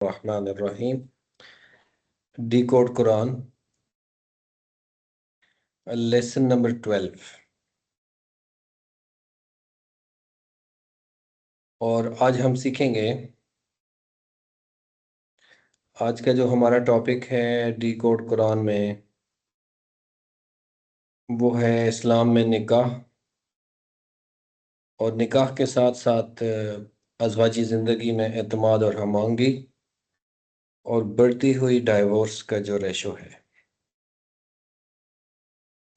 Rahman D code Quran lesson number 12। और आज हम सीखेंगे। आज का जो हमारा टॉपिक है डी कोड कुरान में, वो है इस्लाम में निकाह। और निकाह के साथ साथ अज़वाजी ज़िंदगी में एतमाद और हमआहंगी और बढ़ती हुई डाइवोर्स का जो रेशो है।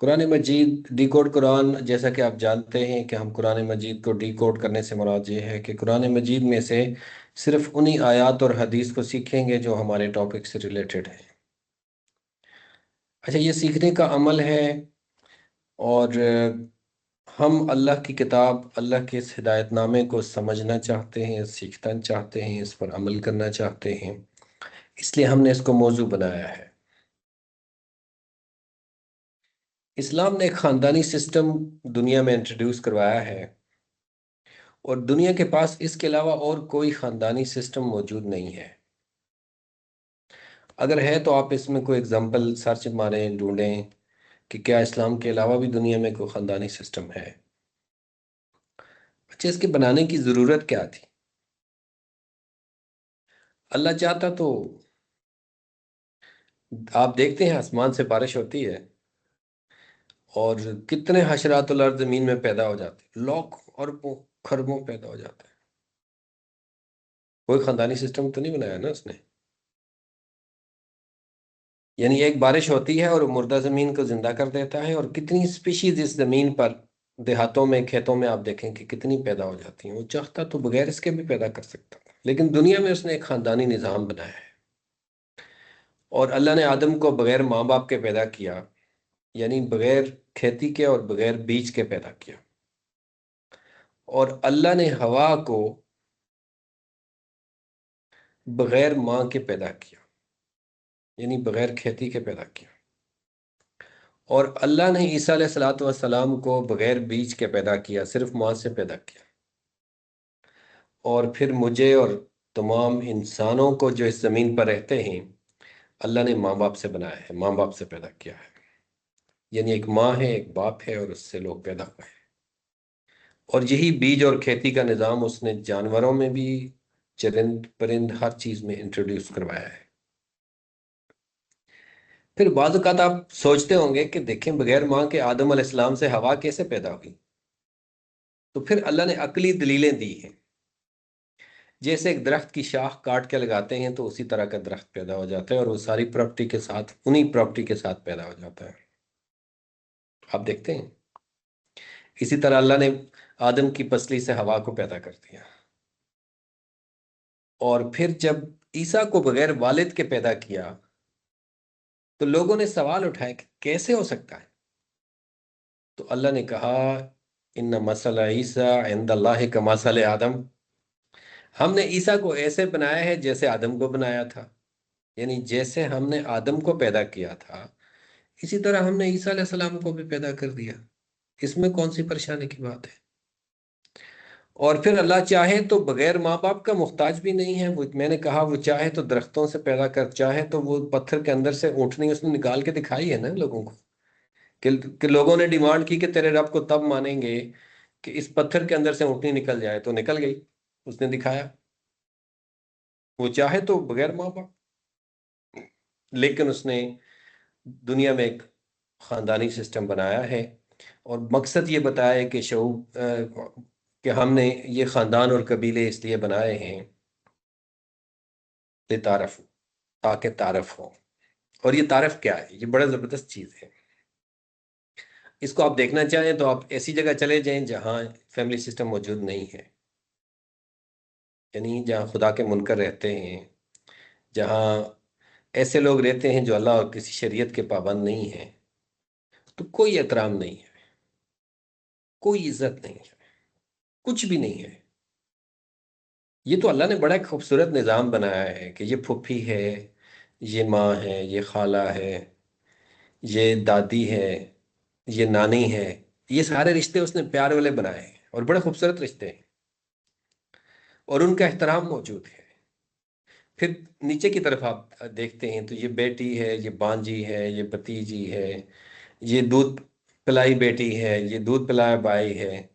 कुरान मजीद डी कोड कुरान, जैसा कि आप जानते हैं कि हम कुरान मजीद को डी कोड करने से मुराद ये है कि कुरान मजीद में से सिर्फ उन्हीं आयत और हदीस को सीखेंगे जो हमारे टॉपिक से रिलेटेड है। अच्छा, ये सीखने का अमल है। और हम अल्लाह की किताब, अल्लाह के इस हिदायतनामे को समझना चाहते हैं, सीखना चाहते हैं, इस पर अमल करना चाहते हैं। इसलिए हमने इसको मौजू बनाया है। इस्लाम ने एक ख़ानदानी सिस्टम दुनिया में इंट्रोड्यूस करवाया है, और दुनिया के पास इसके अलावा और कोई ख़ानदानी सिस्टम मौजूद नहीं है। अगर है तो आप इसमें कोई एग्जांपल सर्च मारें, ढूंढें कि क्या इस्लाम के अलावा भी दुनिया में कोई ख़ानदानी सिस्टम है। अच्छा, इसके बनाने की ज़रूरत क्या थी? अल्लाह चाहता तो आप देखते हैं आसमान से बारिश होती है और कितने हशरातुल अर्द ज़मीन में पैदा हो जाते हैं, लाखों अरबों खरबों पैदा हो जाते हैं। कोई ख़ानदानी सिस्टम तो नहीं बनाया ना उसने। यानी एक बारिश होती है और मुर्दा ज़मीन को जिंदा कर देता है, और कितनी स्पीशीज इस ज़मीन पर, देहातों में, खेतों में आप देखें कि कितनी पैदा हो जाती हैं। वो चाहता तो बगैर इसके भी पैदा कर सकता था, लेकिन दुनिया में उसने एक ख़ानदानी निज़ाम बनाया है। और अल्लाह ने आदम को बगैर माँ बाप के पैदा किया, यानी बगैर खेती के और बगैर बीज के पैदा किया। और अल्लाह ने हवा को बगैर माँ के पैदा किया, यानी बगैर खेती के पैदा किया। और अल्लाह ने ईसा अलैहिस्सलातु वस्सलाम को बगैर बीज के पैदा किया, सिर्फ माँ से पैदा किया। और फिर मुझे और तमाम इंसानों को जो इस ज़मीन पर रहते हैं, अल्लाह ने माँ बाप से बनाया है, माँ बाप से पैदा किया है। यानी एक माँ है, एक बाप है, और उससे लोग पैदा हुए हैं। और यही बीज और खेती का निज़ाम उसने जानवरों में भी, चरिंद परिंद हर चीज़ में इंट्रोड्यूस करवाया है। फिर बाज़ औक़ात आप सोचते होंगे कि देखें, बगैर माँ के आदम अलैहिस्सलाम से हवा कैसे पैदा हुई? तो फिर अल्लाह ने अकली दलीलें दी हैं। जैसे एक दरख्त की शाख काट के लगाते हैं तो उसी तरह का दरख्त पैदा हो जाता है, और वो सारी प्रॉपर्टी के साथ, उन्हीं प्रॉपर्टी के साथ पैदा हो जाता है। आप देखते हैं, इसी तरह अल्लाह ने आदम की पसली से हवा को पैदा कर दिया। और फिर जब ईसा को बगैर वालिद के पैदा किया, तो लोगों ने सवाल उठाए कि कैसे हो सकता है? तो अल्लाह ने कहा, इन्ना मसला ईसा इंदल्लाहि का मसल आदम। हमने ईसा को ऐसे बनाया है जैसे आदम को बनाया था। यानी जैसे हमने आदम को पैदा किया था, इसी तरह हमने ईसा अलैहिस्सलाम को भी पैदा कर दिया। इसमें कौन सी परेशानी की बात है? और फिर अल्लाह चाहे तो बगैर माँ बाप का मुख्ताज भी नहीं है। वो, मैंने कहा, वो चाहे तो दरख्तों से पैदा कर, चाहे तो वो पत्थर के अंदर से ऊँटनी उसने निकाल के दिखाई है ना लोगों को। कि लोगों ने डिमांड की कि तेरे रब को तब मानेंगे कि इस पत्थर के अंदर से ऊँटनी निकल जाए, तो निकल गई, उसने दिखाया। वो चाहे तो बगैर माँ बाप, लेकिन उसने दुनिया में एक ख़ानदानी सिस्टम बनाया है। और मकसद ये बताया है कि कि हमने ये ख़ानदान और कबीले इसलिए बनाए हैं कि तारफ़, ताकि तारफ़ हो। और ये तारफ़ क्या है? ये बड़ा ज़बरदस्त चीज़ है। इसको आप देखना चाहें तो आप ऐसी जगह चले जाएं जहाँ फैमिली सिस्टम मौजूद नहीं है, यानी जहाँ खुदा के मुनकर रहते हैं, जहाँ ऐसे लोग रहते हैं जो अल्लाह और किसी शरीयत के पाबंद नहीं हैं। तो कोई एहतराम नहीं है, कोई इज्जत नहीं है, कुछ भी नहीं है। ये तो अल्लाह ने बड़ा एक खूबसूरत निज़ाम बनाया है कि ये फूफी है, ये माँ है, ये खाला है, ये दादी है, ये नानी है। ये सारे रिश्ते उसने प्यार वाले बनाए हैं, और बड़े खूबसूरत रिश्ते हैं, और उनका एहतराम मौजूद है। फिर नीचे की तरफ आप देखते हैं तो ये बेटी है, ये भांजी है, ये भतीजी है, ये दूध पिलाई बेटी है, ये दूध पिलाया भाई है।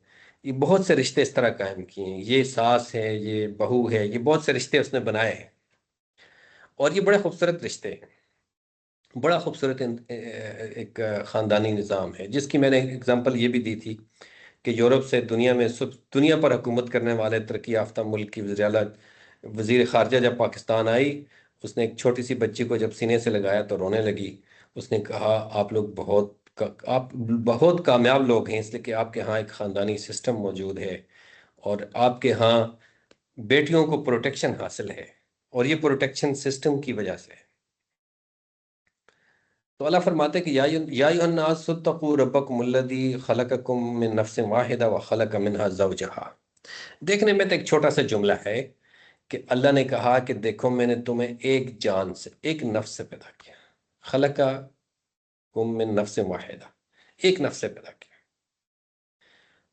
ये बहुत से रिश्ते इस तरह कायम किए हैं। ये सास है, ये बहू है, ये बहुत से रिश्ते उसने बनाए हैं। और ये बड़े खूबसूरत रिश्ते हैं। बड़ा खूबसूरत एक ख़ानदानी निज़ाम है, जिसकी मैंने एग्जांपल ये भी दी थी कि यूरोप से दुनिया में सब दुनिया पर हुकूमत करने वाले तरक्की याफ्ता मुल्क की वज़ीर ख़ारजा जब पाकिस्तान आई, उसने एक छोटी सी बच्ची को जब सीने से लगाया तो रोने लगी। उसने कहा, आप लोग आप बहुत कामयाब लोग हैं, इसलिए कि आपके यहाँ एक ख़ानदानी सिस्टम मौजूद है और आपके यहाँ बेटियों को प्रोटेक्शन हासिल है, और ये प्रोटेक्शन सिस्टम की वजह से है। तो अल्लाह फरमाते हैं कि या अय्युहन्नासुत्तक़ू रब्बकुमुल्लज़ी खलक़कुम मिन नफ्सिन वाहिदा व खलक़ मिनहा ज़ौजहा। देखने में तो एक छोटा सा जुमला है कि अल्लाह ने कहा कि देखो, मैंने तुम्हें एक जान से, एक नफ्स से पैदा किया। खलक़कुम मिन नफ्सिन वाहिदा, एक नफ्स से पैदा किया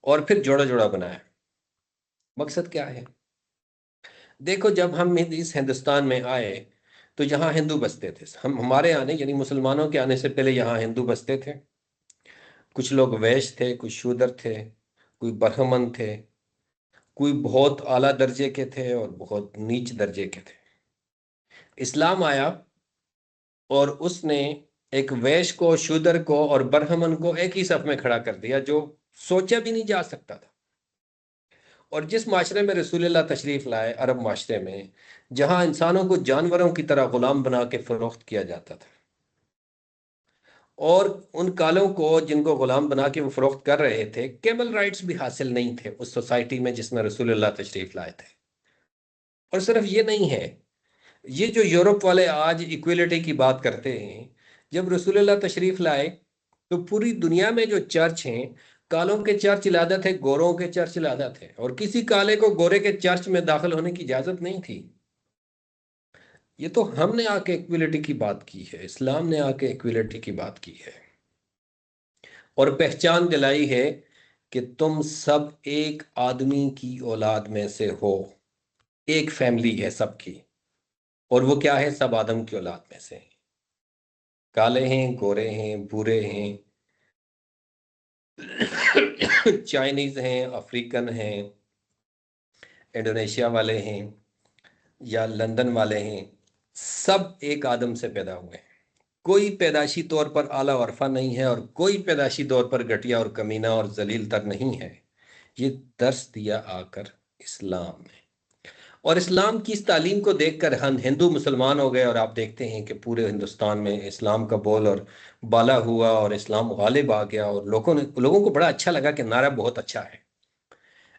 और फिर जोड़ा जोड़ा बनाया। मकसद क्या है? देखो, जब हम इस हिंदुस्तान में आए तो यहाँ हिंदू बसते थे। हमारे आने यानी मुसलमानों के आने से पहले यहाँ हिंदू बसते थे। कुछ लोग वैश्य थे, कुछ शूद्र थे, कोई ब्राह्मण थे, कोई बहुत आला दर्जे के थे और बहुत नीच दर्जे के थे। इस्लाम आया और उसने एक वैश्य को, शूद्र को और ब्राह्मण को एक ही सफ में खड़ा कर दिया, जो सोचा भी नहीं जा सकता था। और जिस माशरे में रसूलुल्लाह तशरीफ लाए, अरब माशरे में, जहां इंसानों को जानवरों की तरह गुलाम बना के फरोख्त किया जाता था, और उन कालों को जिनको गुलाम बना के वो फरोख्त कर रहे थे, केमल राइट्स भी हासिल नहीं थे उस सोसाइटी में जिसमें रसूलुल्लाह तशरीफ लाए थे। और सिर्फ ये नहीं है, ये जो यूरोप वाले आज इक्वलिटी की बात करते हैं, जब रसूलुल्लाह तशरीफ लाए तो पूरी दुनिया में जो चर्च हैं, कालों के चर्च इलादा थे, गोरों के चर्च इलादा थे, और किसी काले को गोरे के चर्च में दाखिल होने की इजाजत नहीं थी। ये तो हमने आके इक्वलिटी की बात की है, इस्लाम ने आके इक्वलिटी की बात की है और पहचान दिलाई है कि तुम सब एक आदमी की औलाद में से हो। एक फैमिली है सबकी, और वो क्या है? सब आदम की औलाद में से हैं। काले हैं, गोरे हैं, भूरे हैं, चाइनीज हैं, अफ्रीकन हैं, इंडोनेशिया वाले हैं या लंदन वाले हैं, सब एक आदम से पैदा हुए हैं। कोई पैदाशी तौर पर आला वरफा नहीं है और कोई पैदाशी तौर पर घटिया और कमीना और जलील तर नहीं है। ये दर्स दिया आकर इस्लाम ने, और इस्लाम की इस तालीम को देखकर हम हिंदू मुसलमान हो गए, और आप देखते हैं कि पूरे हिंदुस्तान में इस्लाम का बोल और बाला हुआ और इस्लाम गालिब आ गया, और लोगों को बड़ा अच्छा लगा कि नारा बहुत अच्छा है।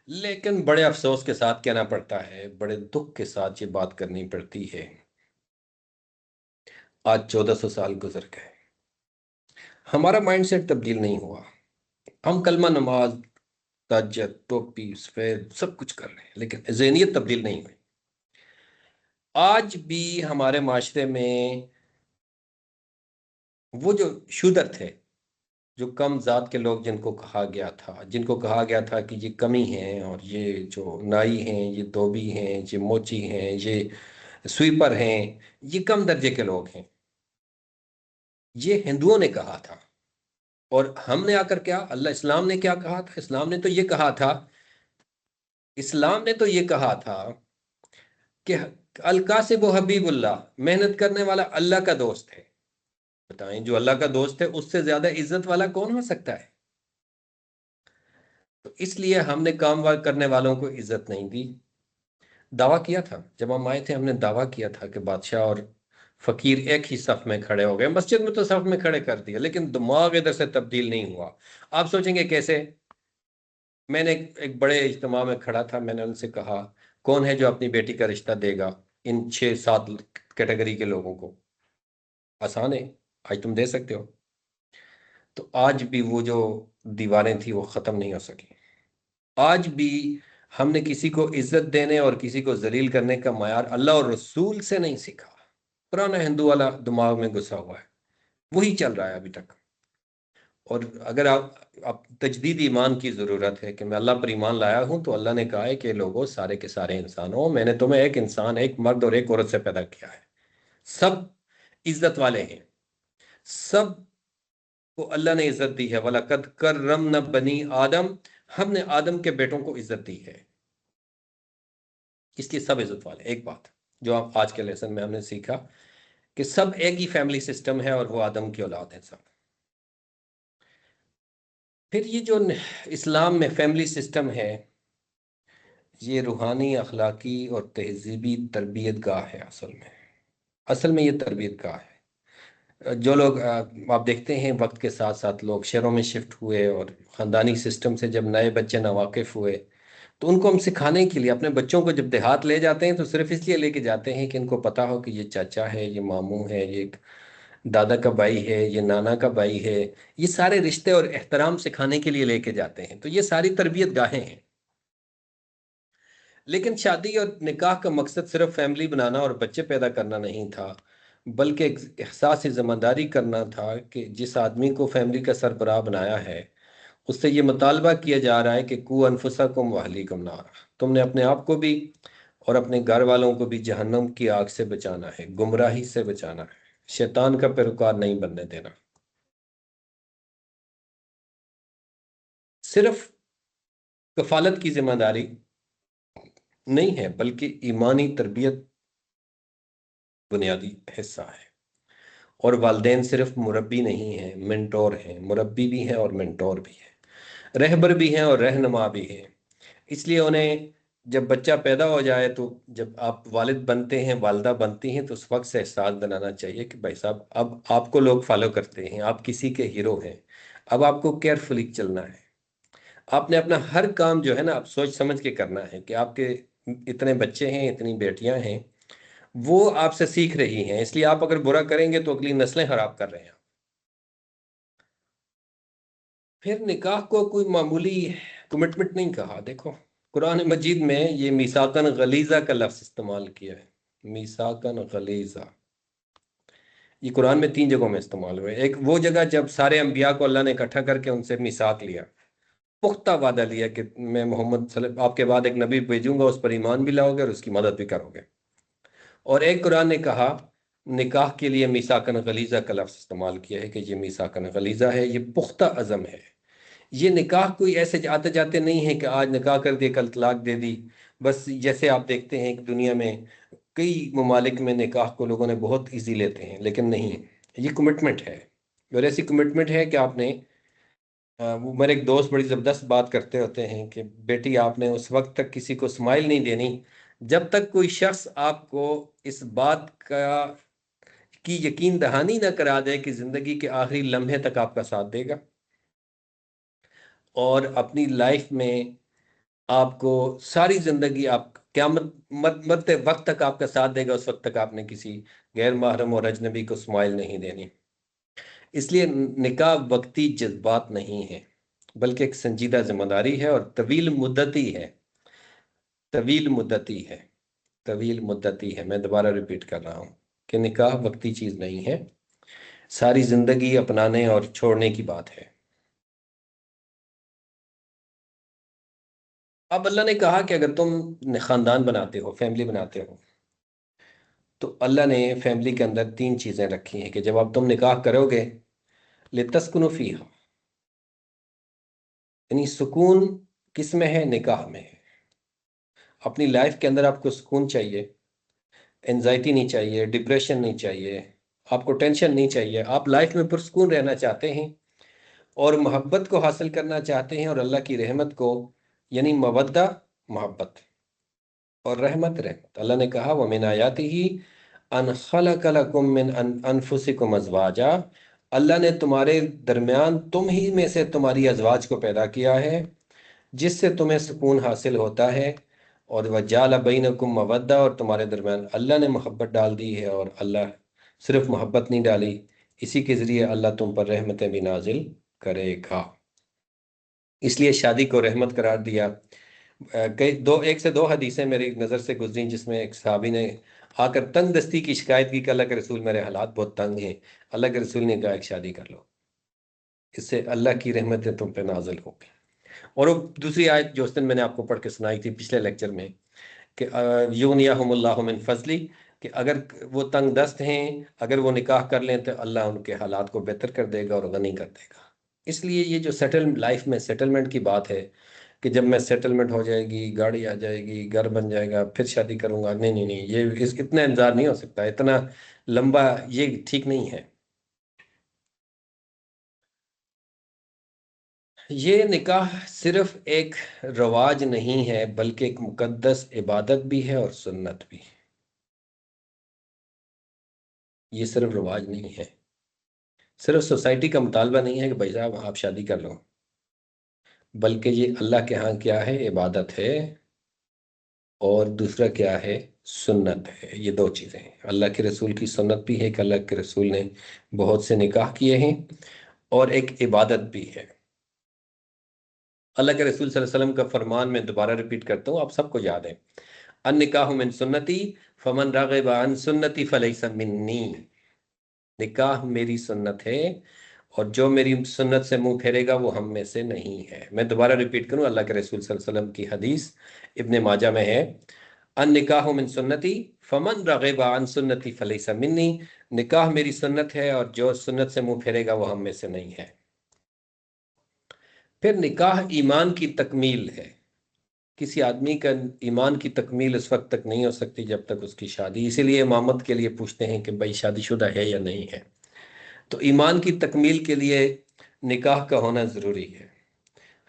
लेकिन बड़े अफसोस के साथ कहना पड़ता है, बड़े दुख के साथ ये बात करनी पड़ती है, आज 1400 साल गुजर गए, हमारा माइंडसेट तब्दील नहीं हुआ। हम कलमा नमाज, तहज्जुद, टोपी, सफेद सब कुछ कर रहे हैं, लेकिन ज़हनियत तब्दील नहीं हुई। आज भी हमारे माशरे में वो जो शूदर थे, जो कम जात के लोग, जिनको कहा गया था कि ये कमी हैं, और ये जो नाई हैं, ये धोबी हैं, ये मोची हैं, ये स्वीपर हैं, ये कम दर्जे के लोग हैं, ये हिंदुओं ने कहा था। और हमने आकर क्या, अल्लाह इस्लाम ने क्या कहा था? इस्लाम ने तो ये कहा था कि अल कासिब हबीबुल्लाह, मेहनत करने वाला अल्लाह का दोस्त है। बताएं, जो अल्लाह का दोस्त है उससे ज्यादा इज्जत वाला कौन हो सकता है? तो इसलिए हमने काम वार करने वालों को इज्जत नहीं दी। दावा किया था, जब हम आए थे हमने दावा किया था कि बादशाह और फकीर एक ही सफ में खड़े हो गए। मस्जिद में तो सफ में खड़े कर दिया, लेकिन दिमाग इधर से तब्दील नहीं हुआ। आप सोचेंगे कैसे? मैंने एक बड़े इज्तिमा में खड़ा था, मैंने उनसे कहा, कौन है जो अपनी बेटी का रिश्ता देगा इन 6-7 कैटेगरी के लोगों को? आसान है, आज तुम दे सकते हो। तो आज भी वो जो दीवारें थी वो खत्म नहीं हो सकी। आज भी हमने किसी को इज्जत देने और किसी को जलील करने का मयार अल्लाह और रसूल से नहीं सीखा। पुराना हिंदू वाला दिमाग में घुसा हुआ है, वही चल रहा है अभी तक। और अगर आप तजदीद ईमान की ज़रूरत है कि मैं अल्लाह पर ईमान लाया हूं, तो अल्लाह ने कहा है कि लोगों सारे के सारे इंसान हो, मैंने तुम्हें एक इंसान, एक मर्द और एक औरत से पैदा किया है। सब इज्जत वाले हैं, सब को अल्लाह ने इज्जत दी है। वलकद कररमना बनी आदम, हमने आदम के बेटों को इज्जत दी है, इसलिए सब इज्जत वाले। एक बात जो आप आज के लेसन में हमने सीखा कि सब एक ही फैमिली सिस्टम है और वो आदम की औलाद है सब। फिर ये जो इस्लाम में फैमिली सिस्टम है, ये रूहानी, अखलाकी और तहजीबी तरबियत गाह है। असल में ये तरबियत गाह है। जो लोग आप देखते हैं वक्त के साथ साथ लोग शहरों में शिफ्ट हुए और ख़ानदानी सिस्टम से जब नए बच्चे नावाकिफ़ हुए, तो उनको हम सिखाने के लिए अपने बच्चों को जब देहात ले जाते हैं, तो सिर्फ इसलिए लेके जाते हैं कि इनको पता हो कि ये चाचा है, ये मामू है, ये दादा का भाई है, ये नाना का भाई है। ये सारे रिश्ते और एहतराम सिखाने के लिए लेके जाते हैं। तो ये सारी तरबियत गाहें हैं। लेकिन शादी और निकाह का मकसद सिर्फ फैमिली बनाना और बच्चे पैदा करना नहीं था, बल्कि एक एहसास ज़िम्मेदारी करना था कि जिस आदमी को फैमिली का सरबराह बनाया है, उससे ये मुतालबा किया जा रहा है कि कू अनफुसकुम व अहलीकुम नार, तुमने अपने आप को भी और अपने घर वालों को भी जहन्नम की आग से बचाना है, गुमराही से बचाना है, शैतान का पैरोकार नहीं बनने देना। सिर्फ कफालत की जिम्मेदारी नहीं है, बल्कि ईमानी तरबियत बुनियादी हिस्सा है। और वालदेन सिर्फ मुरब्बी नहीं है, मेंटोर हैं। मुरब्बी भी हैं और मेंटोर भी हैं, रहबर भी हैं और रहनुमा भी हैं। इसलिए उन्हें जब बच्चा पैदा हो जाए, तो जब आप वालिद बनते हैं, वालदा बनती हैं, तो उस वक्त से एहसास दिलाना चाहिए कि भाई साहब, अब आपको लोग फॉलो करते हैं, आप किसी के हीरो हैं। अब आपको केयरफुली चलना है। आपने अपना हर काम जो है ना, आप सोच समझ के करना है कि आपके इतने बच्चे हैं, इतनी बेटियां हैं, वो आपसे सीख रही हैं। इसलिए आप अगर बुरा करेंगे तो अगली नस्लें खराब कर रहे हैं। फिर निकाह को कोई मामूली कमिटमेंट नहीं कहा। देखो, कुरान मजीद में ये मीसाकन गलीजा का लफ्ज इस्तेमाल किया है। मीसाकन गलीजा, ये कुरान में 3 जगहों में इस्तेमाल हुआ है। एक वो जगह जब सारे अंबिया को अल्लाह ने इकट्ठा करके उनसे मीसाक लिया, पुख्ता वादा लिया कि मैं आपके बाद एक नबी भेजूंगा, उस पर ईमान भी लाओगे और उसकी मदद भी करोगे। और एक कुरान ने कहा, निकाह के लिए मीसाकन गलीजा का लफ्ज इस्तेमाल किया है कि ये मीसाकन गलीजा है, ये पुख्ता अज़म है। ये निकाह कोई ऐसे आते जाते नहीं है कि आज निकाह कर दिया कल तलाक दे दी। बस जैसे आप देखते हैं कि दुनिया में कई ममालिक में निकाह को लोगों ने बहुत इजी लेते हैं, लेकिन नहीं, ये कमिटमेंट है। और ऐसी कमिटमेंट है कि आपने वो मेरे एक दोस्त बड़ी ज़बरदस्त बात करते होते हैं कि बेटी, आपने उस वक्त तक किसी को स्माइल नहीं देनी जब तक कोई शख्स आपको इस बात का की यकीन दहानी ना करा दे कि ज़िंदगी के आखिरी लम्हे तक आपका साथ देगा, और अपनी लाइफ में आपको सारी जिंदगी आप क्यामत मरते वक्त तक आपका साथ देगा। उस वक्त तक आपने किसी गैर महरम और अजनबी को स्माइल नहीं देनी। इसलिए निकाह वक्ती जज्बात नहीं है, बल्कि एक संजीदा जिम्मेदारी है और तवील मुद्दती है। तवील मुद्दती है। तवील मुद्दती है। मैं दोबारा रिपीट कर रहा हूँ कि निकाह वक्ती चीज नहीं है, सारी जिंदगी अपनाने और छोड़ने की बात है। अब अल्लाह ने कहा कि अगर तुम खानदान बनाते हो, फैमिली बनाते हो, तो अल्लाह ने फैमिली के अंदर 3 चीज़ें रखी हैं कि जब अब तुम निकाह करोगे, लितस्कुनु फीहा, यानी सुकून किस में है? निकाह में है। अपनी लाइफ के अंदर आपको सुकून चाहिए, एनजाइटी नहीं चाहिए, डिप्रेशन नहीं चाहिए, आपको टेंशन नहीं चाहिए। आप लाइफ में पुरसुकून रहना चाहते हैं और मोहब्बत को हासिल करना चाहते हैं, और अल्लाह की रहमत को, यानी मवद्दा, मोहब्बत, और रहमत, रहमत। अल्लाह ने कहा, व मिन आयातिही अन खलक लकुम मिन अनफुसिकुम अज़वाजा, अल्लाह ने तुम्हारे दरमियान तुम ही में से तुम्हारी अजवाज को पैदा किया है, जिससे तुम्हें सुकून हासिल होता है। और वजाल बैनकुम मवद्दा, और तुम्हारे दरमियान अल्लाह ने मोहब्बत डाल दी है। और अल्लाह सिर्फ मोहब्बत नहीं डाली, इसी के ज़रिए अल्लाह तुम पर रहमतें भी नाजिल करेगा। इसलिए शादी को रहमत करार दिया। कई दो, एक से दो हदीसें मेरी नज़र से गुजरी, जिसमें एक सहाबी ने आकर तंग दस्ती की शिकायत की कि अल्लाह के रसूल, मेरे हालात बहुत तंग हैं। अल्लाह के रसूल ने कहा, एक शादी कर लो। इससे अल्लाह की रहमतें तुम पे नाजिल होगी। और वो दूसरी आयत जो उस दिन मैंने आपको पढ़ के सुनाई थी पिछले लेक्चर में, कि युगनियाहुमुल्लाहु मिन फजली, कि अगर वो तंग दस्त हैं, अगर वो निकाह कर लें तो अल्लाह उनके हालात को बेहतर कर देगा और गनी कर देगा। इसलिए ये जो सेटल लाइफ में सेटलमेंट की बात है, कि जब मैं सेटलमेंट हो जाएगी, गाड़ी आ जाएगी, घर बन जाएगा, फिर शादी करूंगा, नहीं नहीं नहीं, ये इस इतना इंतजार नहीं हो सकता, इतना लंबा ये ठीक नहीं है। ये निकाह सिर्फ एक रवाज नहीं है, बल्कि एक मुकद्दस इबादत भी है और सुन्नत भी। ये सिर्फ रवाज नहीं है, सिर्फ सोसाइटी का मुतालबा नहीं है कि भाई साहब आप शादी कर लो, बल्कि ये अल्लाह के यहाँ क्या है, इबादत है। और दूसरा क्या है, सुन्नत है। ये दो चीज़ें हैं। अल्लाह के रसूल की सुन्नत भी है कि अल्लाह के रसूल ने बहुत से निकाह किए हैं, और एक इबादत भी है। अल्लाह के रसूल सल्लल्लाहु अलैहि वसल्लम का फरमान मैं दोबारा रिपीट करता हूँ, आप सबको याद है। अन निकाह मिन सुन्नती फमन रागिब अन सुन्नती फलैसा मिन्नी। निकाह मेरी सुन्नत है, और जो मेरी सुन्नत से मुंह फेरेगा वो हम में से नहीं है। मैं दोबारा रिपीट करूं, अल्लाह के रसूल सल्लल्लाहु अलैहि वसल्लम की हदीस इब्ने माजा में है। अन निकाह मिन सुन्नती फमन रगिब अन सुन्नती फलैसा मिन्नी। निकाह मेरी सुन्नत है, और जो सुन्नत से मुंह फेरेगा वो हम में से नहीं है। फिर निकाह ईमान की तकमील है। किसी आदमी का ईमान की तकमील उस वक्त तक नहीं हो सकती जब तक उसकी शादी, इसीलिए इमामत के लिए पूछते हैं कि भाई शादीशुदा है या नहीं है। तो ईमान की तकमील के लिए निकाह का होना ज़रूरी है।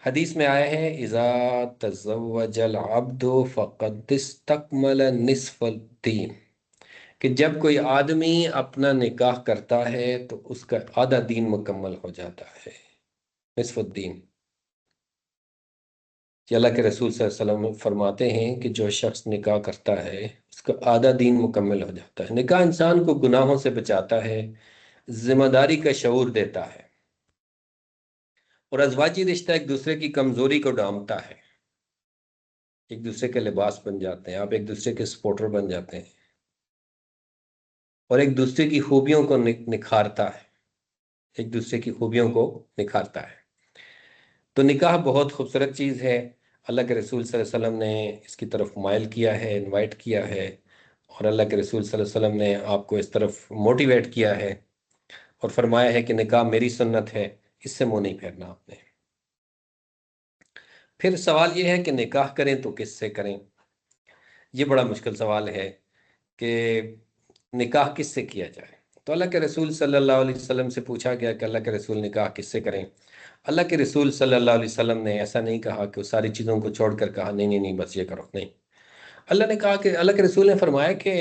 हदीस में आया है, इज़ा तज़व्वजल अब्दु फ़क़द इस्तकमल निस्फ़द दीन, कि जब कोई आदमी अपना निकाह करता है तो उसका आधा दीन मुकम्मल हो जाता है। निस्फ़ुद्दीन। कि अल्लाह के रसूल सल्लल्लाहु अलैहि वसल्लम फरमाते हैं कि जो शख्स निकाह करता है उसका आधा दीन मुकम्मल हो जाता है। निकाह इंसान को गुनाहों से बचाता है, जिम्मेदारी का शऊर देता है, और अज़वाजी रिश्ता एक दूसरे की कमजोरी को डांपता है। एक दूसरे के लिबास बन जाते हैं, आप एक दूसरे के सपोर्टर बन जाते हैं, और एक दूसरे की खूबियों को निखारता है। एक दूसरे की खूबियों को निखारता है। तो निकाह बहुत खूबसूरत चीज़ है। अल्लाह के रसूल सल्लल्लाहु अलैहि वसल्लम ने इसकी तरफ माइल किया है, इनवाइट किया है, और अल्लाह के रसूल सल्लल्लाहु अलैहि वसल्लम ने आपको इस तरफ मोटिवेट किया है, और फरमाया है कि निकाह मेरी सुन्नत है, इससे मुंह नहीं फेरना आपने। फिर सवाल ये है कि निकाह करें तो किससे करें। ये बड़ा मुश्किल सवाल है कि निकाह किससे किया जाए। तो अल्लाह के रसूल सल्लल्लाहु अलैहि वसल्लम से पूछा गया कि अल्लाह के रसूल निकाह किससे करें। अल्लाह के रसूल सल्लल्लाहु अलैहि वसल्लम ने ऐसा नहीं कहा कि वो सारी चीज़ों को छोड़कर कहा नहीं नहीं नहीं बस ये करो, नहीं। अल्लाह ने कहा कि अल्लाह के रसूल ने फरमाया कि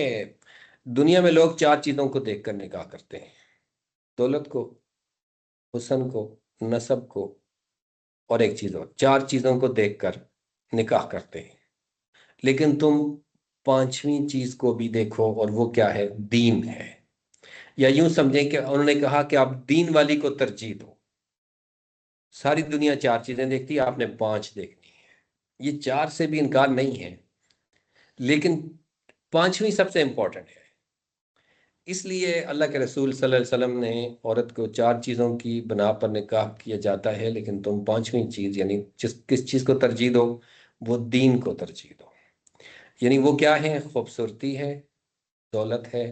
दुनिया में लोग चार चीज़ों को देखकर निकाह करते हैं। दौलत को, हुस्न को, नसब को, और एक चीज़ और, चार चीज़ों को देखकर निकाह करते हैं। लेकिन तुम पांचवी चीज़ को भी देखो, और वो क्या है, दीन है। या यूं समझें कि उन्होंने कहा कि आप दीन वाली को तरजीह दो। सारी दुनिया चार चीजें देखती है, आपने पांच देखनी है। ये चार से भी इनकार नहीं है, लेकिन पांचवी सबसे इंपॉर्टेंट है। इसलिए अल्लाह के रसूल सल्लल्लाहु अलैहि वसल्लम ने औरत को चार चीज़ों की बिना पर निकाह किया जाता है, लेकिन तुम पांचवी चीज़ यानी जिस किस चीज़ को तरजीह दो, वो दीन को तरजीह दो। यानी वो क्या है, खूबसूरती है, दौलत है,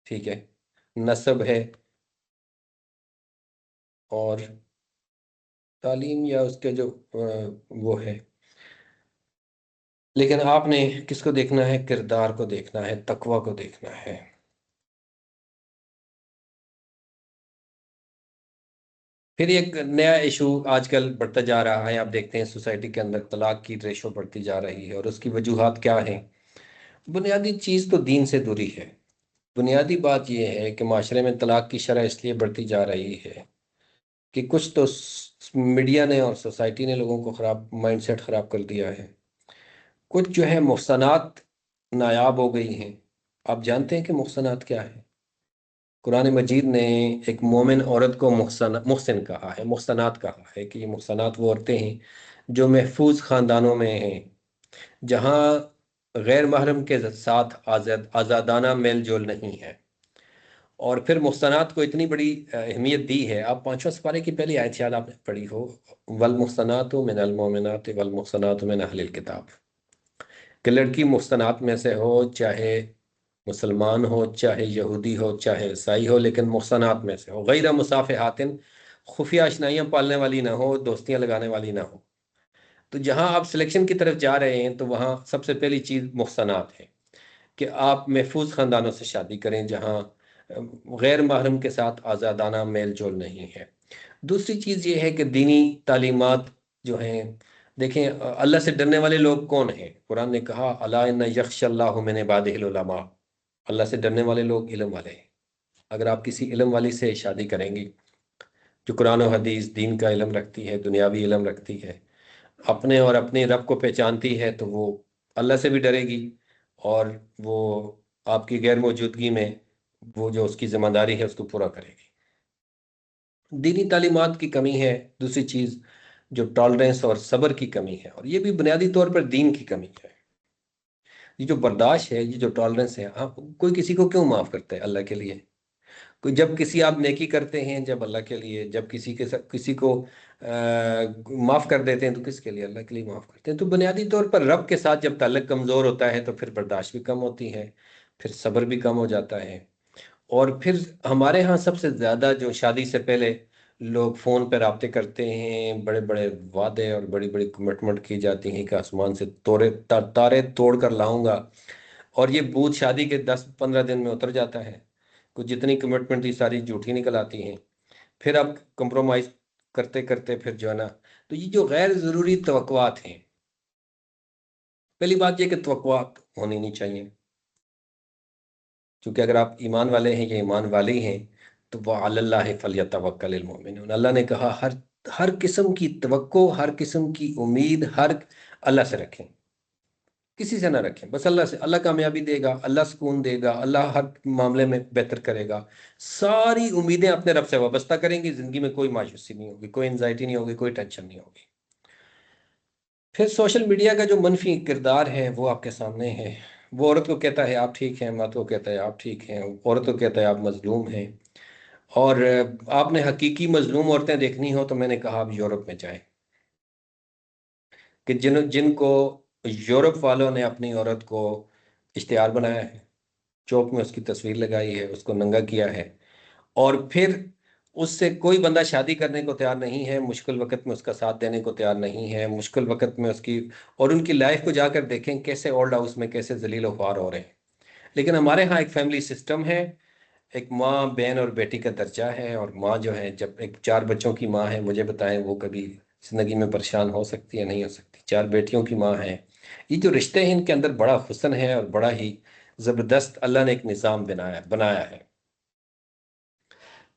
ठीक है, नस्ब है, और तालीम या उसके जो वो है। लेकिन आपने किसको देखना है, किरदार को देखना है, तकवा को देखना है। फिर एक नया इशू आजकल बढ़ता जा रहा है, आप देखते हैं सोसाइटी के अंदर तलाक की रेशो बढ़ती जा रही है, और उसकी वजूहात क्या हैं। बुनियादी चीज़ तो दीन से दूरी है। बुनियादी बात यह है कि माशरे में तलाक की शरह इसलिए बढ़ती जा रही है कि कुछ तो मीडिया ने और सोसाइटी ने लोगों को ख़राब माइंडसेट ख़राब कर दिया है। कुछ जो है मुहसनात नायाब हो गई हैं। आप जानते हैं कि मुहसनात क्या है। कुरान मजीद ने एक मोमिन औरत को मुहसन कहा है, मुहसनात कहा है, कि ये मुहसनात वो औरतें हैं जो महफूज ख़ानदानों में हैं, जहाँ गैर महरम के साथ आज़ादाना मेल जोल नहीं है, और फिर मुहसनात को इतनी बड़ी अहमियत दी है। आप पांचवा सिपारे की पहली आयत शायद आपने पढ़ी हो, वल मुहसनातु मिनल मोमिनात वल मुहसनातु मिन अहलिल किताब, कि लड़की मुहसनात में से हो, चाहे मुसलमान हो, चाहे यहूदी हो, चाहे ईसाई हो, लेकिन मुहसनात में से हो, गैर मुसाफिहातिन, खुफिया आशनाइयाँ पालने वाली ना हो, दोस्तियाँ लगाने वाली ना हो। तो जहाँ आप सिलेक्शन की तरफ जा रहे हैं तो वहाँ सबसे पहली चीज़ मुहसनात है, कि आप महफूज ख़ानदानों से शादी करें जहाँ गैर महरम के साथ आज़ादाना मेल जोल नहीं है। दूसरी चीज़ ये है कि दीनी तालीमात जो हैं, देखें अल्लाह से डरने वाले लोग कौन हैं? कुरान ने कहा अला इन्ना यख्शल्लाहु मिन इबादिहिल उलमा, अल्लाह से डरने वाले लोग इल्म वाले हैं। अगर आप किसी इल्म वाली से शादी करेंगी जो कुरान और हदीस दीन का इल्म रखती है, दुनियावी इल्म रखती है, अपने और अपने रब को पहचानती है, तो वो अल्लाह से भी डरेगी, और वो आपकी गैर मौजूदगी में वो जो उसकी जिम्मेदारी है उसको पूरा करेगी। दीनी तालीमात की कमी है। दूसरी चीज़ जो टॉलरेंस और सब्र की कमी है, और ये भी बुनियादी तौर पर दीन की कमी है। ये जो बर्दाश्त है, ये जो टॉलरेंस है, आप कोई किसी को क्यों माफ़ करते हैं अल्लाह के लिए? कोई जब किसी आप नेकी करते हैं, जब अल्लाह के लिए, जब किसी के साथ किसी को माफ़ कर देते हैं तो किसके लिए? अल्लाह के लिए माफ़ करते हैं। तो बुनियादी तौर पर रब के साथ जब ताल्लुक कमज़ोर होता है तो फिर बर्दाश्त भी कम होती है, फिर सब्र भी कम हो जाता है। और फिर हमारे यहाँ सबसे ज़्यादा जो शादी से पहले लोग फ़ोन पर राब्ते करते हैं, बड़े बड़े वादे और बड़ी बड़ी कमिटमेंट की जाती हैं कि आसमान से तारे तोड़ कर लाऊंगा, और ये भूत शादी के 10-15 दिन में उतर जाता है। कुछ जितनी कमिटमेंट थी सारी झूठी निकल आती हैं। फिर आप कंप्रोमाइज़ करते करते फिर जो है ना, तो ये जो गैर ज़रूरी तवक्कुआत हैं, पहली बात ये कि तवक्कुआत होनी नहीं चाहिए, क्योंकि अगर आप ईमान वाले हैं या ईमान वाली हैं तो वह अलल्लाह फलयतवक्कलिल मोमिनून, अल्लाह ने कहा हर हर किस्म की तवक्को, हर किस्म की उम्मीद, हर अल्लाह से रखें, किसी से ना रखें, बस अल्लाह से। अल्लाह कामयाबी देगा, अल्लाह सुकून देगा, अल्लाह हर मामले में बेहतर करेगा। सारी उम्मीदें अपने रब से वाबस्ता करेंगी, जिंदगी में कोई मायूसी नहीं होगी, कोई एंजाइटी नहीं होगी, कोई टेंशन नहीं होगी। फिर सोशल मीडिया का जो मनफी किरदार है वो आपके सामने है। वो औरत को कहता है आप ठीक हैं, मर्द को कहता है आप ठीक हैं, औरत को कहता है आप मजलूम हैं। और आपने हकीकी मजलूम औरतें देखनी हो तो मैंने कहा आप यूरोप में जाएं, कि जिनको यूरोप वालों ने अपनी औरत को इश्तिहार बनाया है, चौक में उसकी तस्वीर लगाई है, उसको नंगा किया है, और फिर उससे कोई बंदा शादी करने को तैयार नहीं है, मुश्किल वक्त में उसका साथ देने को तैयार नहीं है, मुश्किल वक्त में उसकी और उनकी लाइफ को जाकर देखें कैसे ओल्ड हाउस में कैसे जलील ख्वार हो रहे हैं। लेकिन हमारे यहाँ एक फैमिली सिस्टम है, एक माँ बहन और बेटी का दर्जा है, और माँ जो है, जब एक 4 बच्चों की माँ है, मुझे बताएं वो कभी जिंदगी में परेशान हो सकती है? नहीं हो सकती। 4 बेटियों की माँ है। ये जो रिश्ते हैं इनके अंदर बड़ा हुस्न है, और बड़ा ही ज़बरदस्त अल्लाह ने एक निज़ाम बनाया बनाया है।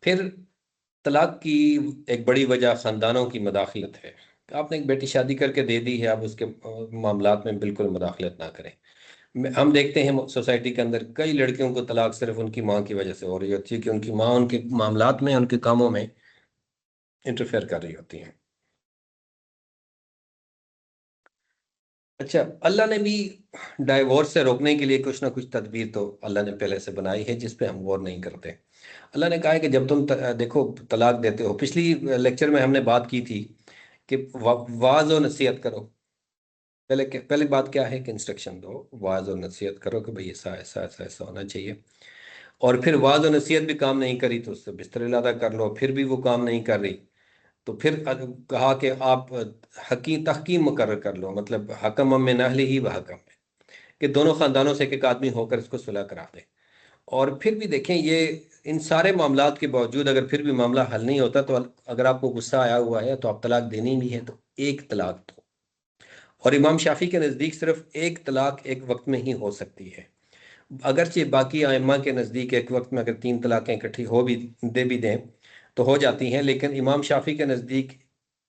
फिर तलाक की एक बड़ी वजह ख़ानदानों की मदाखलत है। आपने एक बेटी शादी करके दे दी है, आप उसके मामलात में बिल्कुल मदाखलत ना करें। हम देखते हैं सोसाइटी के अंदर कई लड़कियों को तलाक सिर्फ उनकी माँ की वजह से हो रही होती है, कि उनकी माँ उनके मामलात में, उनके कामों में इंटरफेयर कर रही होती हैं। अच्छा, अल्लाह ने भी डाइवोर्स से रोकने के लिए कुछ ना कुछ तदबीर तो अल्लाह ने पहले से बनाई है, जिस पे हम गौर नहीं करते। अल्लाह ने कहा है कि जब तुम देखो तलाक देते हो, पिछली लेक्चर में हमने बात की थी कि वाज और नसीहत करो। पहले बात क्या है कि इंस्ट्रक्शन दो, वाज और नसीहत करो कि भाई ऐसा ऐसा ऐसा ऐसा होना चाहिए। और फिर वाज और नसीहत भी काम नहीं करी तो उससे बिस्तर इलादा कर लो, फिर भी वो काम नहीं कर रही तो फिर कहा कि आप तहकीम मुकर्रर कर लो, मतलब हकम में नहली ही व हकम है, कि दोनों खानदानों से एक आदमी होकर इसको सुलह करा दे। और फिर भी देखें, ये इन सारे मामलात के बावजूद अगर फिर भी मामला हल नहीं होता तो अगर आपको गुस्सा आया हुआ है तो आप तलाक देनी भी है तो एक तलाक दो। और इमाम शाफी के नज़दीक सिर्फ एक तलाक एक वक्त में ही हो सकती है। अगरचे बाकी आइम्मा के नज़दीक एक वक्त में अगर 3 तलाक़ें इकट्ठी हो भी दें तो हो जाती हैं, लेकिन इमाम शाफी के नज़दीक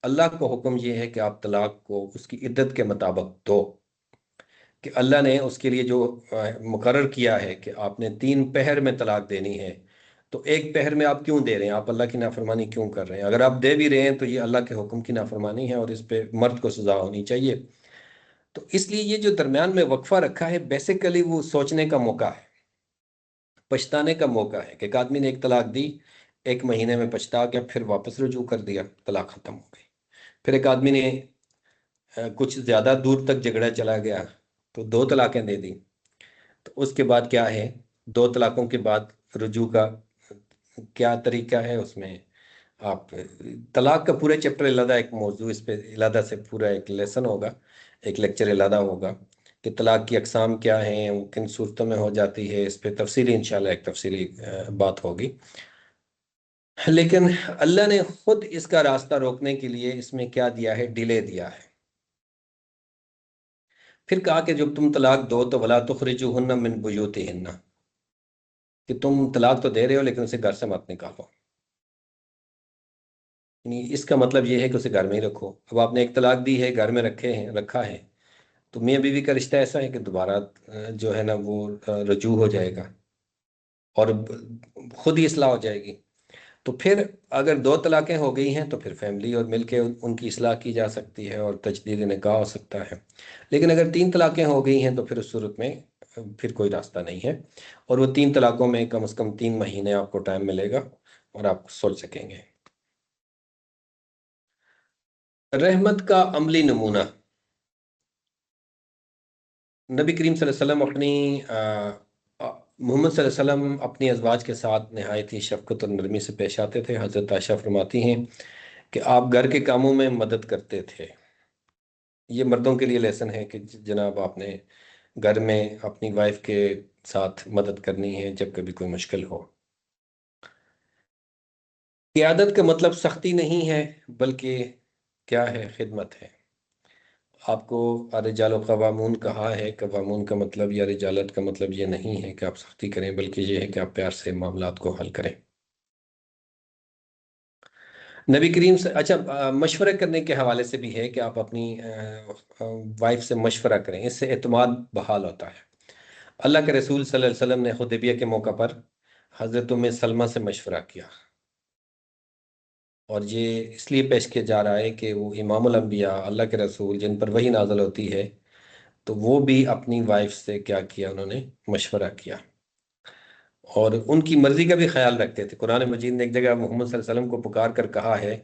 अल्लाह का हुक्म यह है कि आप तलाक को उसकी इद्दत के मुताबिक दो, कि अल्लाह ने उसके लिए जो मुकर्रर किया है कि आपने 3 पहर में तलाक देनी है, तो एक पहर में आप क्यों दे रहे हैं? आप अल्लाह की नाफरमानी क्यों कर रहे हैं? अगर आप दे भी रहे हैं तो ये अल्लाह के हुक्म की नाफरमानी है, और इस पे मर्द को सजा होनी चाहिए। तो इसलिए ये जो दरमियान में वक्फा रखा है, बेसिकली वो सोचने का मौका है। पछताने का मौका है कि एक आदमी ने एक तलाक दी, 1 महीने में पछता गया, फिर वापस रुजू कर दिया, तलाक खत्म हो गई। फिर एक आदमी ने कुछ ज्यादा दूर तक झगड़ा चला गया, तो 2 तलाकें दे दी। तो उसके बाद क्या है, 2 तलाकों के बाद रुजू का क्या तरीका है उसमें? आप तलाक का पूरे चैप्टर अलहदा, एक मौजू इस पे अलहदा से पूरा एक लेसन होगा, एक लेक्चर अलहदा होगा कि तलाक की अकसाम क्या हैं, वो किन सूरतों में हो जाती है। इस पे तफसीली इंशाल्लाह एक तफसीली बात होगी। लेकिन अल्लाह ने खुद इसका रास्ता रोकने के लिए इसमें क्या दिया है, डिले दिया है। फिर कहा कि जब तुम तलाक दो तो वला तुखरिजुहुन्ना मिन बुयूतिहिन्ना, कि तुम तलाक तो दे रहे हो लेकिन उसे घर से मत निकालो। यानी इसका मतलब ये है कि उसे घर में ही रखो। अब आपने एक तलाक दी है, घर में रखा है, तो मियाँ बीवी का रिश्ता ऐसा है कि दोबारा जो है ना वो रजू हो जाएगा और खुद ही इस्लाह हो जाएगी। तो फिर अगर 2 तलाकें हो गई हैं तो फिर फैमिली और मिलके उनकी इस्लाह की जा सकती है और तजदीद निकाह हो सकता है। लेकिन अगर 3 तलाकें हो गई हैं तो फिर उस सूरत में फिर कोई रास्ता नहीं है। और वो 3 तलाकों में कम से कम 3 महीने आपको टाइम मिलेगा और आप सोच सकेंगे। रहमत का अमली नमूना, नबी करीम सल्लल्लाहु अलैहि वसल्लम मोहम्मद सल्लल्लाहु अलैहि वसल्लम अपनी अज़वाज के साथ नहायत ही शफ़क़त और नरमी से पेश आते थे। हज़रत आयशा फरमाती हैं कि आप घर के कामों में मदद करते थे। ये मर्दों के लिए लेसन है कि जनाब आपने घर में अपनी वाइफ के साथ मदद करनी है जब कभी कोई मुश्किल हो। क़ियादत का मतलब सख्ती नहीं है, बल्कि क्या है, खिदमत है। आपको रिजाल कवामून कहा है, कवामून का मतलब या रिजालत का मतलब ये नहीं है कि आप सख्ती करें, बल्कि ये है कि आप प्यार से मामलात को हल करें। नबी करीम से अच्छा मशवरा करने के हवाले से भी है कि आप अपनी वाइफ से मशवरा करें, इससे एतमाद बहाल होता है। अल्लाह के रसूल सल्लल्लाहु अलैहि वसल्लम ने हुदैबिया के मौका पर हज़रत उम्मे सलमा से मशवरा किया, और ये इसलिए पेश किया जा रहा है कि वो इमामुल अंबिया, अल्लाह के रसूल जिन पर वही नाज़िल होती है, तो वो भी अपनी वाइफ से क्या किया, उन्होंने मशवरा किया और उनकी मर्जी का भी ख्याल रखते थे। कुरान मजीद ने एक जगह मोहम्मद सल्लल्लाहु अलैहि वसल्लम को पुकार कर कहा है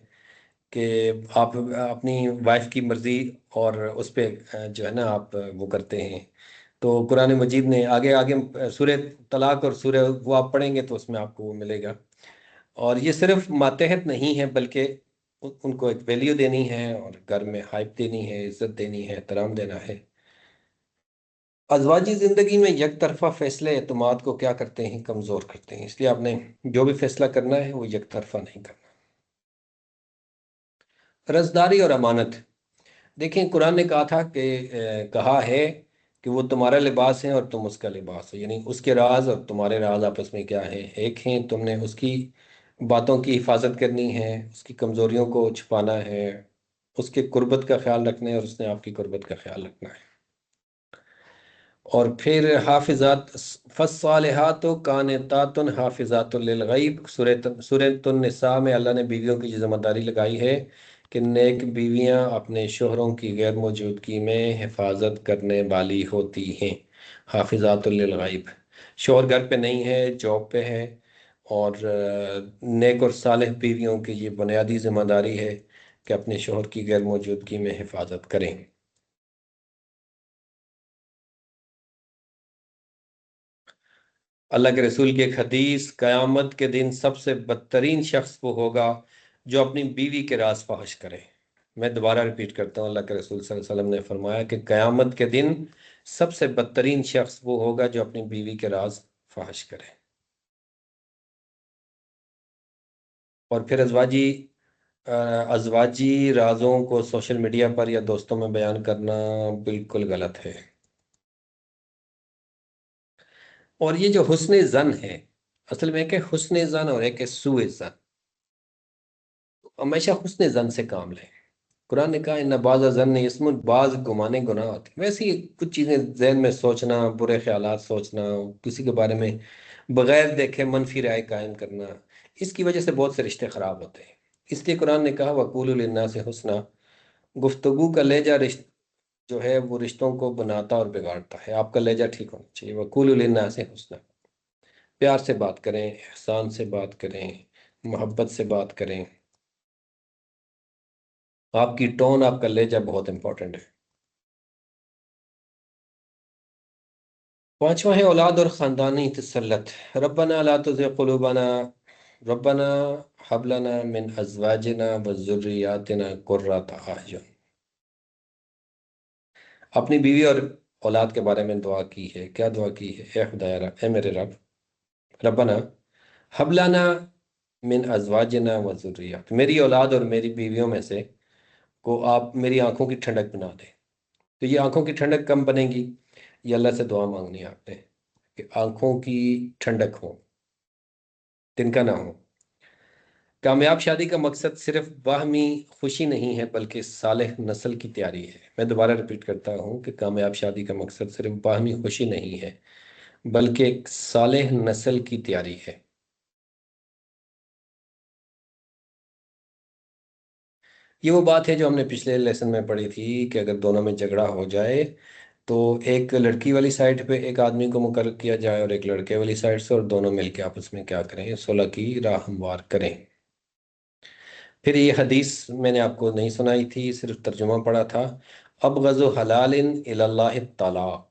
कि आप अपनी वाइफ की मर्जी और उस पे जो है ना आप वो करते हैं। तो कुरान मजीद ने आगे आगे सूरह तलाक और सूरह वो आप पढ़ेंगे तो उसमें आपको वो मिलेगा। और ये सिर्फ मातहत नहीं है, बल्कि उनको एक वैल्यू देनी है और घर में हाइप देनी है, इज्जत देनी है, एहतराम देना है। अजवाजी जिंदगी में एक तरफा फैसले एतमाद को क्या करते हैं, कमजोर करते हैं। इसलिए आपने जो भी फैसला करना है वो एक तरफा नहीं करना। रजदारी और अमानत, देखें कुरान ने कहा था कि कहा है कि वो तुम्हारा लिबास है और तुम उसका लिबास हो। यानी उसके राज और तुम्हारे राज आपस में क्या है, एक हैं। तुमने उसकी बातों की हिफाजत करनी है, उसकी कमजोरियों को छुपाना है, उसके कुर्बत का ख्याल रखना है और उसने आपकी कुर्बत का ख्याल रखना है। और फिर हाफिजात फस्सालिहातु कानितातुन हाफिजातुन लिल गैब, सूरतुन निसा में अल्लाह ने बीवियों की जिम्मेदारी लगाई है कि नेक बीवियां अपने शोहरों की गैर मौजूदगी में हिफाजत करने वाली होती हैं। हाफिजातुन लिल गैब, शोहर घर पे नहीं है, जॉब पे है, और नेक और सालिह बीवियों की ये बुनियादी जिम्मेदारी है कि अपने शोहर की गैर मौजूदगी में हिफाजत करें। अल्लाह के रसूल की एक हदीस, कयामत के दिन सबसे बदतरीन शख्स वो होगा जो अपनी बीवी के राज फहश करे। मैं दोबारा रिपीट करता हूँ, अल्लाह के रसूल सल्लल्लाहु अलैहि वसल्लम ने फरमाया कि कयामत के दिन सबसे बदतरीन शख्स वो होगा जो अपनी बीवी के राज फहश करे। और फिर अजवाजी राजों को सोशल मीडिया पर या दोस्तों में बयान करना बिल्कुल गलत है। और ये जो हुस्न जन है, असल में एक है हुस्न जन और एक है सुए जन। हमेशा हुस्न जन से काम लें। कुरान ने कहा इन बाज़ जन इसम, बाज गुमाने गुनाह होते हैं। वैसे ही कुछ चीज़ें जहन में सोचना, बुरे ख्यालात सोचना, किसी के बारे में बगैर देखे मनफी राय कायम करना, इसकी वजह से बहुत से रिश्ते खराब होते हैं। इसलिए कुरान ने कहा वकूलु लिन्नास हुस्ना, गुफ्तगू का लहजा जो है वो रिश्तों को बनाता और बिगाड़ता है। आपका लहजा ठीक होना चाहिए। वकूलु लिन्नास हुस्ना, प्यार से बात करें, एहसान से बात करें, मोहब्बत से बात करें। आपकी टोन, आपका लहजा बहुत इंपॉर्टेंट है। पांचवा है औलाद और ख़ानदानी तसल्लुत। रब्बना ला तुज़िग़ क़ुलूबना रब्बना हब लना मिन अज़वाजिना व ज़ुर्रिय्यातिना क़ुर्रता अय्युन। अपनी बीवी और औलाद के बारे में दुआ की है। क्या दुआ की है? ए खुदाया रब, ए मेरे रब, रब्बना हब लना मिन अज़वाजिना व ज़ुर्रिय्यात, मेरी औलाद और मेरी बीवियों में से को आप मेरी आंखों की ठंडक बना दें। तो ये आंखों की ठंडक कम बनेगी? ये अल्लाह से दुआ मांगनी है आपने कि आंखों की ठंडक हो, तिनका ना हो। कामयाब शादी का मकसद सिर्फ बाहमी खुशी नहीं है बल्कि सालेह नस्ल की तैयारी है। मैं दोबारा रिपीट करता हूँ कि कामयाब शादी का मकसद सिर्फ बाहमी खुशी नहीं है बल्कि एक सालेह नस्ल की तैयारी है। ये वो बात है जो हमने पिछले लेसन में पढ़ी थी कि अगर दोनों में झगड़ा हो जाए तो एक लड़की वाली साइड पे एक आदमी को मुकर्रर किया जाए और एक लड़के वाली साइड से, और दोनों मिलके आपस में क्या करें, सुलह की राह हमवार करें। फिर ये हदीस मैंने आपको नहीं सुनाई थी, सिर्फ तर्जुमा पढ़ा था। अब गज़ो हलालिन इलल्लाहि तलाक,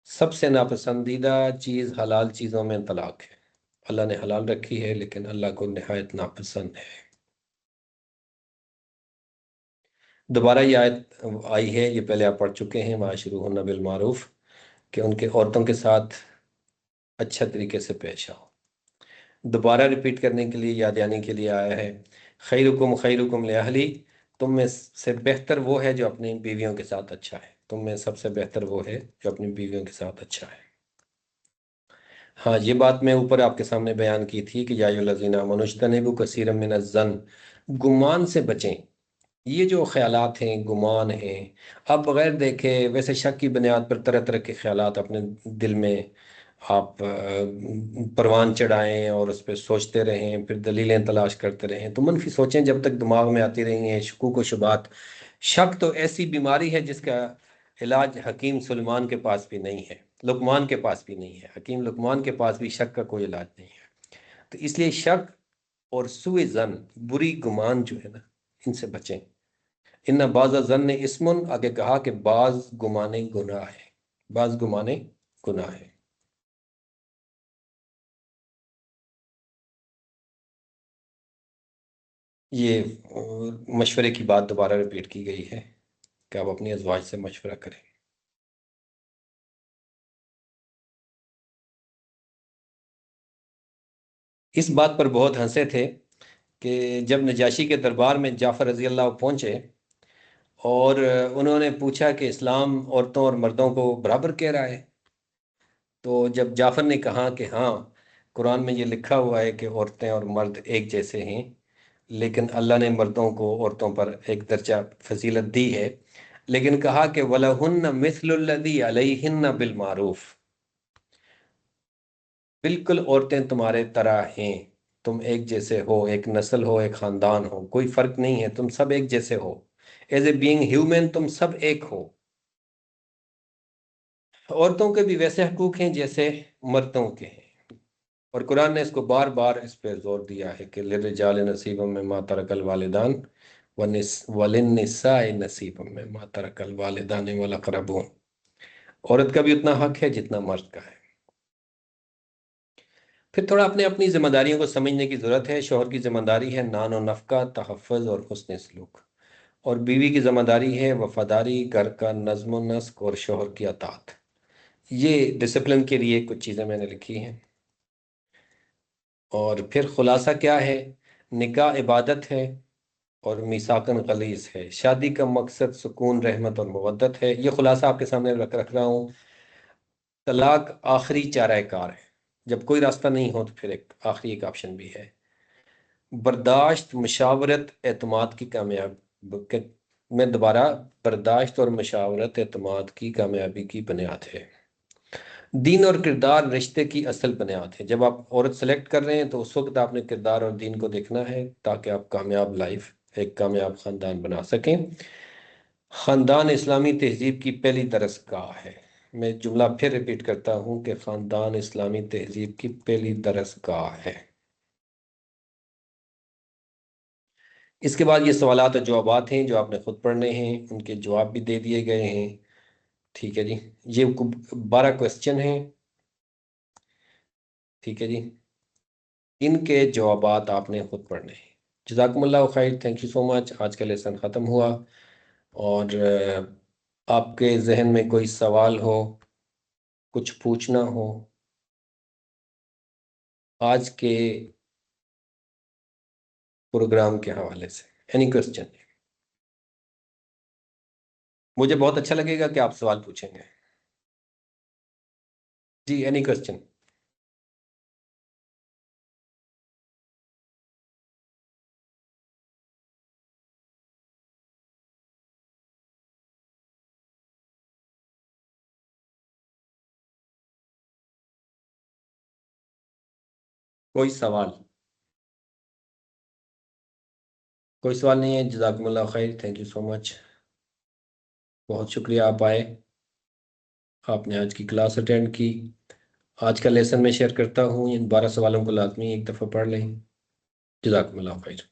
सबसे नापसंदीदा चीज़ हलाल चीज़ों में तलाक है। अल्लाह ने हलाल रखी है लेकिन अल्लाह को निहायत नापसंद है। दोबारा ये आयत आई है, ये पहले आप पढ़ चुके हैं, वाशिरूहुन्ना बिल मारूफ, कि उनके औरतों के साथ अच्छा तरीके से पेश आओ। दोबारा रिपीट करने के लिए, याद आने के लिए आया है, खैरुकुम लिअहली, तुम में से बेहतर वो है जो अपनी बीवियों के साथ अच्छा है। तुम में सबसे बेहतर वो है जो अपनी बीवियों के साथ अच्छा है। हाँ, ये बात मैं ऊपर आपके सामने बयान की थी कि या अय्युहल्लज़ीना आमनू इज्तनिबू कसीरम मिनज़्ज़न, गुमान से बचें। ये जो ख्यालात हैं, गुमान हैं, आप बगैर देखे वैसे शक की बुनियाद पर तरह तरह के ख्यालात अपने दिल में आप परवान चढ़ाएं और उस पर सोचते रहें, फिर दलीलें तलाश करते रहें। तो मनफी सोचें जब तक दिमाग में आती रही हैं, शकूक व शुबात। शक तो ऐसी बीमारी है जिसका इलाज हकीम सुलेमान के पास भी नहीं है, लुकमान के पास भी नहीं है। हकीम लुकमान के पास भी शक का कोई इलाज नहीं है। तो इसलिए शक और सुए जन, बुरी गुमान जो है ना, इनसे बचें। इन्ना बाज़ जन इस्मुन, आगे कहा कि बाज गुमाने गुनाह है, बाज गुमाने गुनाह है। ये मशवरे की बात दोबारा रिपीट की गई है कि आप अपनी अज़वाज से मशवरा करें। इस बात पर बहुत हंसे थे कि जब नजाशी के दरबार में जाफ़र रज़ी अल्लाह पहुँचे और उन्होंने पूछा कि इस्लाम औरतों और मर्दों को बराबर कह रहा है। तो जब जाफ़र ने कहा कि हाँ, कुरान में ये लिखा हुआ है कि औरतें और मर्द एक जैसे हैं, लेकिन अल्लाह ने मर्दों को औरतों पर एक दर्जा फजीलत दी है, लेकिन कहा कि वलहुन्ना मिस्लुल्लज़ी अलैहिन्ना बिल मारूफ, बिल्कुल औरतें तुम्हारे तरह हैं। तुम एक जैसे हो, एक नस्ल हो, एक खानदान हो, कोई फर्क नहीं है, तुम सब एक जैसे हो। एज ए बीइंग ह्यूमन तुम सब एक हो। औरतों के भी वैसे हकूक हैं जैसे मर्दों के हैं। और कुरान ने इसको बार बार इस पे जोर दिया है कि लिर्रिजाल नसीबम मिम्मा तरकल वालिदान वलिन्निसाइ नसीबम मिम्मा तरकल वालिदान वल अक़रबून। औरत का भी उतना हक है जितना मर्द का है। फिर थोड़ा अपने अपनी जिम्मेदारियों को समझने की ज़रूरत है। शोहर की जिम्मेदारी है नान और नफ़का, तहफ़्फ़ुज़ और हुस्न सलूक। और बीवी की जिम्मेदारी है वफादारी, घर का नज़्म व नस्क और शोहर की अतात। ये डिसिप्लिन के लिए कुछ चीज़ें मैंने लिखी हैं। और फिर खुलासा क्या है? निकाह इबादत है और मीसाकन गलीज़ है। शादी का मकसद सुकून, रहमत और मवद्दत है। ये खुलासा आपके सामने रख रहा हूँ। तलाक आखिरी चाराए कार है। जब कोई रास्ता नहीं हो तो फिर एक आखिरी एक ऑप्शन भी है। बर्दाश्त, मशावरत, एतमाद की कामयाब के- मैं दोबारा, बर्दाश्त और मशावरत एतमाद की कामयाबी की बुनियाद है। दीन और किरदार रिश्ते की असल बुनियाद है। जब आप औरत सेलेक्ट कर रहे हैं तो उस वक्त आपने किरदार और दीन को देखना है ताकि आप कामयाब लाइफ, एक कामयाब ख़ानदान बना सकें। ख़ानदान इस्लामी तहजीब की पहली दरसगाह है। मैं जुमला फिर रिपीट करता हूँ कि ख़ानदान इस्लामी तहजीब की पहली दरसगाह है। इसके बाद ये सवालात और जवाबात हैं जो आपने खुद पढ़ने हैं, उनके जवाब भी दे दिए गए हैं। ठीक है जी। ये 12 क्वेश्चन हैं। ठीक है जी। इनके जवाबात आपने खुद पढ़ने हैं। जज़ाकुमुल्लाह खैर, थैंक यू सो मच। आज का लेसन ख़त्म हुआ। और आपके जहन में कोई सवाल हो, कुछ पूछना हो आज के प्रोग्राम के हवाले से, एनी क्वेश्चन? मुझे बहुत अच्छा लगेगा कि आप सवाल पूछेंगे। जी, एनी क्वेश्चन। कोई सवाल? कोई सवाल नहीं है। जज़ाकुमुल्लाह खैर, थैंक यू सो मच। बहुत शुक्रिया आप आए, आपने आज की क्लास अटेंड की। आज का लेसन मैं शेयर करता हूँ, इन 12 सवालों को लाजमी एक दफ़ा पढ़ लें। जज़ाकुमुल्लाह खैर।